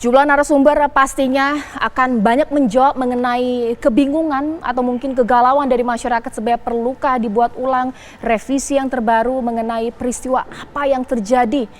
Sejumlah narasumber pastinya akan banyak menjawab mengenai kebingungan atau mungkin kegalauan dari masyarakat sebenarnya perlukah dibuat ulang revisi yang terbaru mengenai peristiwa apa yang terjadi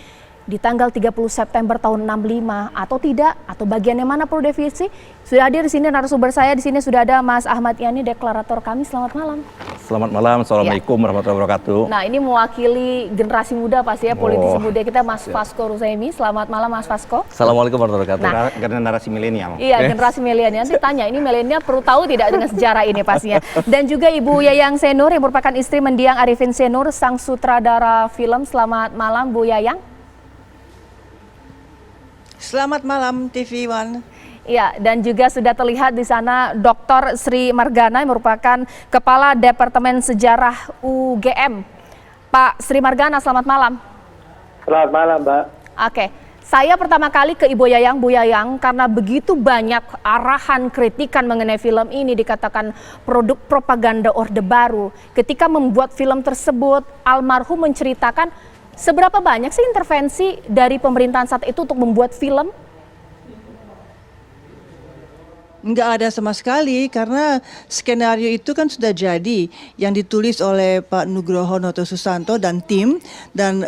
di tanggal 30 September tahun 65 atau tidak, atau bagian yang mana perlu revisi. Sudah hadir di sini narasumber saya, di sini sudah ada Mas Ahmad Yani, deklarator kami. Selamat malam. Selamat malam, Assalamualaikum warahmatullahi wabarakatuh. Nah, ini mewakili generasi muda pasti ya, politisi muda kita, Mas Fasko Ruzaimi. Selamat malam Mas Fasko. Assalamualaikum warahmatullahi wabarakatuh. Generasi milenial. Iya, generasi milenial. Nanti tanya, ini milenial perlu tahu tidak dengan sejarah ini pastinya. Dan juga Ibu Yayang Senur yang merupakan istri mendiang Arifin Senur, sang sutradara film. Selamat malam Bu Yayang. Selamat malam TV One. Ya, dan juga sudah terlihat di sana Dr. Sri Margana yang merupakan Kepala Departemen Sejarah UGM. Pak Sri Margana, selamat malam. Selamat malam, Mbak. Oke, saya pertama kali ke Ibu Yayang, Bu Yayang, karena begitu banyak arahan kritikan mengenai film ini, dikatakan produk propaganda Orde Baru. Ketika membuat film tersebut, almarhum menceritakan seberapa banyak sih intervensi dari pemerintahan saat itu untuk membuat film? Enggak ada sama sekali karena skenario itu kan sudah jadi yang ditulis oleh Pak Nugroho Noto Susanto dan tim, dan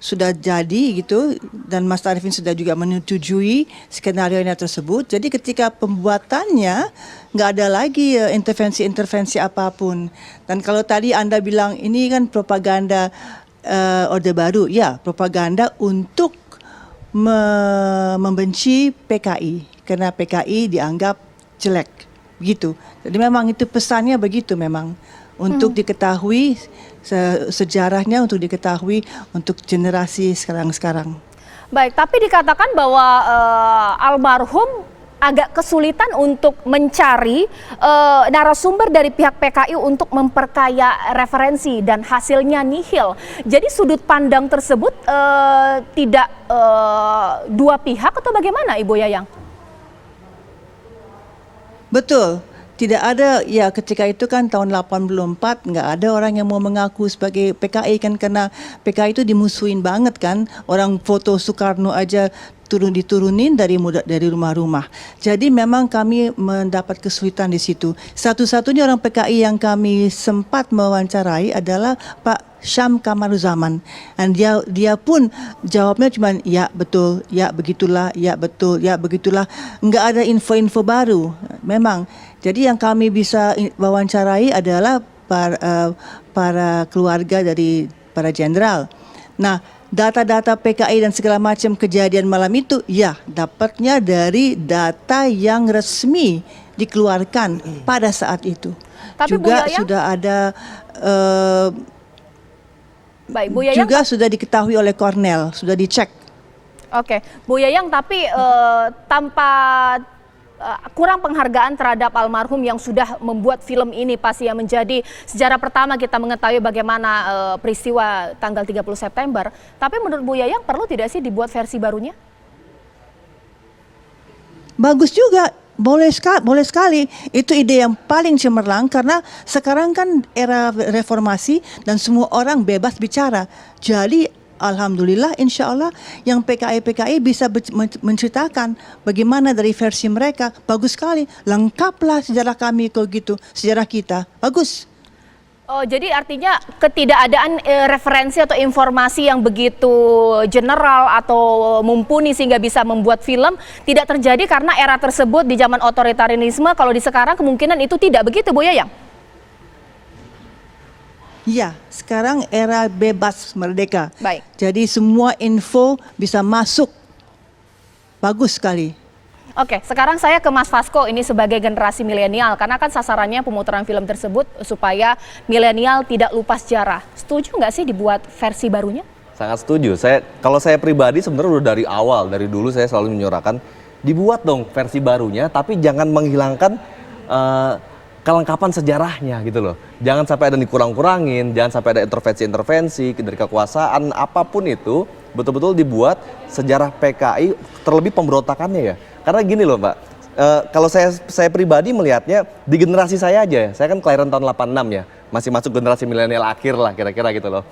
sudah jadi gitu, dan Mas Arifin sudah juga menyetujui skenario tersebut. Jadi ketika pembuatannya nggak ada lagi intervensi apapun. Dan kalau tadi Anda bilang ini kan propaganda Orde Baru, ya propaganda untuk membenci PKI karena PKI dianggap jelek, begitu. Jadi memang itu pesannya begitu, memang untuk diketahui sejarahnya, untuk diketahui untuk generasi sekarang. Baik, tapi dikatakan bahwa almarhum agak kesulitan untuk mencari narasumber dari pihak PKI untuk memperkaya referensi dan hasilnya nihil. Jadi sudut pandang tersebut tidak dua pihak atau bagaimana Ibu Yayang? Betul. Tidak ada, ya ketika itu kan tahun 84 nggak ada orang yang mau mengaku sebagai PKI kan, karena PKI itu dimusuhin banget kan. Orang foto Soekarno aja diturunin dari rumah-rumah. Jadi memang kami mendapat kesulitan di situ. Satu-satunya orang PKI yang kami sempat mewawancarai adalah Pak Syam Kamaruzaman. Dan dia pun jawabnya cuma ya betul, ya begitulah, ya betul, ya begitulah. Nggak ada info-info baru. Memang. Jadi yang kami bisa wawancarai adalah para keluarga dari para jenderal. Nah, data-data PKI dan segala macam kejadian malam itu, ya dapatnya dari data yang resmi dikeluarkan pada saat itu. Tapi juga Bu Yayang, sudah ada baik, Bu Yayang, juga sudah diketahui oleh Cornell, sudah dicek. Oke, Bu Yayang, tapi tanpa kurang penghargaan terhadap almarhum yang sudah membuat film ini pasti yang menjadi sejarah pertama kita mengetahui bagaimana peristiwa tanggal 30 September. Tapi menurut Bu Yayang perlu tidak sih dibuat versi barunya? Bagus juga, boleh sekali. Itu ide yang paling cemerlang karena sekarang kan era reformasi dan semua orang bebas bicara. Jadi alhamdulillah, insya Allah yang PKI bisa menceritakan bagaimana dari versi mereka. Bagus sekali, lengkaplah sejarah kami kalau gitu, sejarah kita. Bagus. Oh, jadi artinya ketidakadaan referensi atau informasi yang begitu general atau mumpuni sehingga bisa membuat film tidak terjadi karena era tersebut di zaman otoritarianisme. Kalau di sekarang kemungkinan itu tidak begitu, Bu Yayang? Ya, sekarang era bebas merdeka. Baik. Jadi semua info bisa masuk. Bagus sekali. Oke, sekarang saya ke Mas Fasko ini sebagai generasi milenial, karena kan sasarannya pemutaran film tersebut supaya milenial tidak lupa sejarah. Setuju nggak sih dibuat versi barunya? Sangat setuju. Kalau saya pribadi sebenarnya udah dari awal, dari dulu saya selalu menyuarakan dibuat dong versi barunya, tapi jangan menghilangkan kelengkapan sejarahnya gitu loh. Jangan sampai ada dikurang-kurangin, jangan sampai ada intervensi-intervensi dari kekuasaan, apapun itu, betul-betul dibuat sejarah PKI, terlebih pemberontakannya ya. Karena gini loh Mbak, kalau saya pribadi melihatnya di generasi saya aja, saya kan kelahiran tahun 86 ya, masih masuk generasi milenial akhir lah kira-kira gitu loh.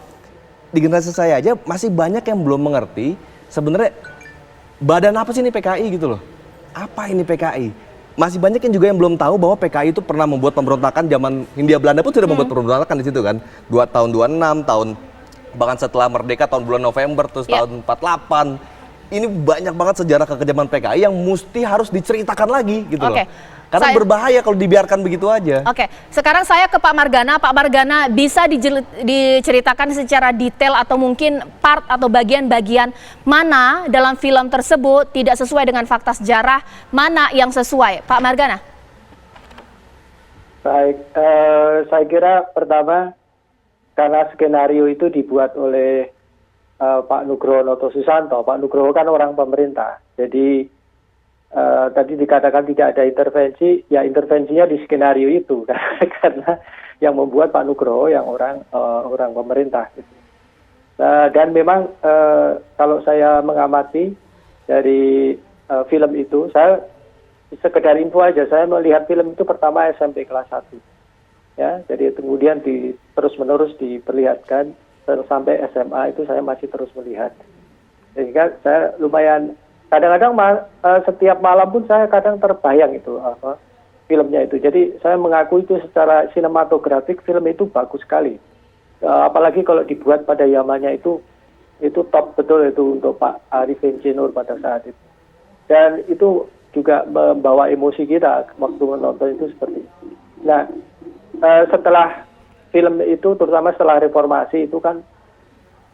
Di generasi saya aja masih banyak yang belum mengerti sebenarnya badan apa sih ini PKI gitu loh. Apa ini PKI? Masih banyak yang juga yang belum tahu bahwa PKI itu pernah membuat pemberontakan zaman Hindia Belanda pun sudah membuat pemberontakan di situ kan. Tahun 26, tahun bahkan setelah merdeka tahun bulan November terus tahun 48. Ini banyak banget sejarah kekejaman PKI yang mesti harus diceritakan lagi gitu loh. Karena berbahaya kalau dibiarkan begitu aja. Oke, sekarang saya ke Pak Margana. Pak Margana, bisa diceritakan secara detail atau mungkin part atau bagian-bagian mana dalam film tersebut tidak sesuai dengan fakta sejarah, mana yang sesuai? Pak Margana. Baik, saya kira pertama karena skenario itu dibuat oleh Pak Nugroho Noto Susanto. Pak Nugroho kan orang pemerintah, jadi tadi dikatakan tidak ada intervensi, ya intervensinya di skenario itu karena yang membuat Pak Nugroho yang orang pemerintah. Gitu. Dan memang kalau saya mengamati dari film itu, saya sekedar info aja, saya melihat film itu pertama SMP kelas 1. Ya, jadi kemudian terus-menerus diperlihatkan sampai SMA itu saya masih terus melihat. Sehingga saya lumayan kadang-kadang setiap malam pun saya kadang terbayang itu filmnya itu. Jadi saya mengaku itu secara sinematografik film itu bagus sekali. Apalagi kalau dibuat pada zamannya itu top betul itu untuk Pak Arifin C. Nur pada saat itu. Dan itu juga membawa emosi kita waktu menonton itu seperti itu. Nah, setelah film itu terutama setelah reformasi itu kan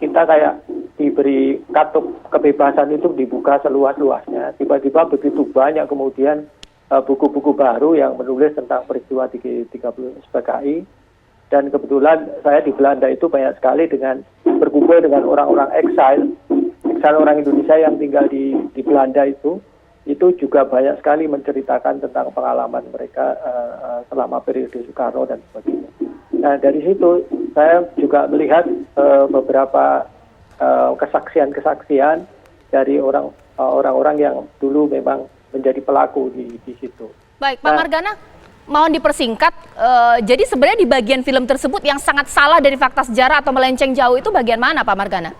kita kayak diberi kartu kebebasan itu dibuka seluas-luasnya. Tiba-tiba begitu banyak kemudian buku-buku baru yang menulis tentang peristiwa 30 PKI. Dan kebetulan saya di Belanda itu banyak sekali dengan berkumpul dengan orang-orang exile orang Indonesia yang tinggal di Belanda itu juga banyak sekali menceritakan tentang pengalaman mereka selama periode Soekarno dan sebagainya. Nah, dari situ saya juga melihat beberapa kesaksian-kesaksian dari orang-orang yang dulu memang menjadi pelaku di situ. Baik, Pak Margana, mohon dipersingkat. Jadi sebenarnya di bagian film tersebut yang sangat salah dari fakta sejarah atau melenceng jauh itu bagian mana, Pak Margana?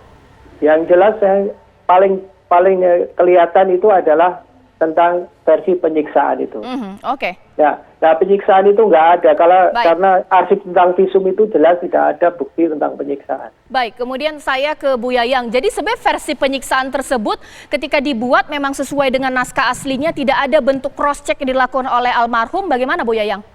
Yang jelas yang paling kelihatan itu adalah tentang versi penyiksaan itu. Oke. Ya, nah penyiksaan itu nggak ada karena arsip tentang visum itu jelas tidak ada bukti tentang penyiksaan. Baik, kemudian saya ke Bu Yayang. Jadi sebenarnya versi penyiksaan tersebut ketika dibuat memang sesuai dengan naskah aslinya, tidak ada bentuk cross check yang dilakukan oleh almarhum. Bagaimana Bu Yayang?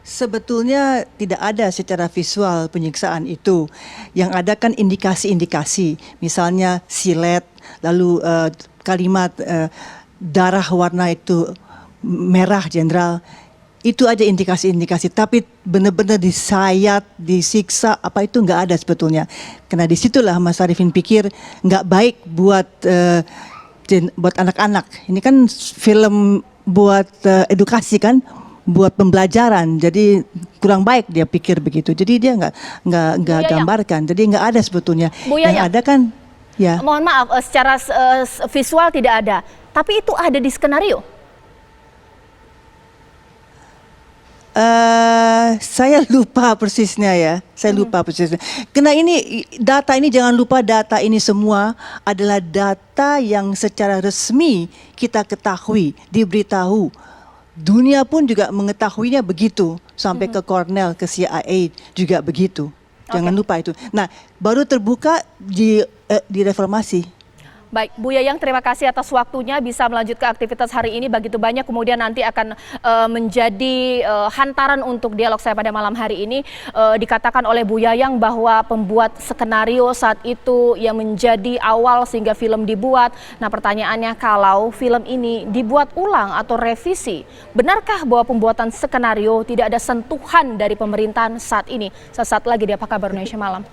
Sebetulnya tidak ada secara visual penyiksaan itu. Yang ada kan indikasi-indikasi, misalnya silet, lalu kalimat darah warna itu merah jenderal, itu aja indikasi-indikasi. Tapi benar-benar disayat, disiksa, apa itu nggak ada sebetulnya. Karena disitulah Mas Arifin pikir nggak baik buat anak-anak. Ini kan film buat edukasi kan, buat pembelajaran. Jadi kurang baik dia pikir begitu. Jadi dia nggak gambarkan. Jadi nggak ada sebetulnya. Yang ada kan. Ya. Mohon maaf, secara visual tidak ada, tapi itu ada di skenario. Saya lupa persisnya ya, Karena ini data ini jangan lupa, data ini semua adalah data yang secara resmi kita ketahui, diberitahu. Dunia pun juga mengetahuinya begitu, sampai ke Cornell, ke CIA juga begitu. Jangan lupa itu. Nah, baru terbuka di reformasi. Baik, Bu Yayang, terima kasih atas waktunya bisa melanjutkan aktivitas hari ini. Begitu banyak kemudian nanti akan menjadi hantaran untuk dialog saya pada malam hari ini. Dikatakan oleh Bu Yayang bahwa pembuat skenario saat itu yang menjadi awal sehingga film dibuat. Nah, pertanyaannya, kalau film ini dibuat ulang atau revisi, benarkah bahwa pembuatan skenario tidak ada sentuhan dari pemerintahan saat ini? Sesaat lagi di Apa Kabar Indonesia Malam.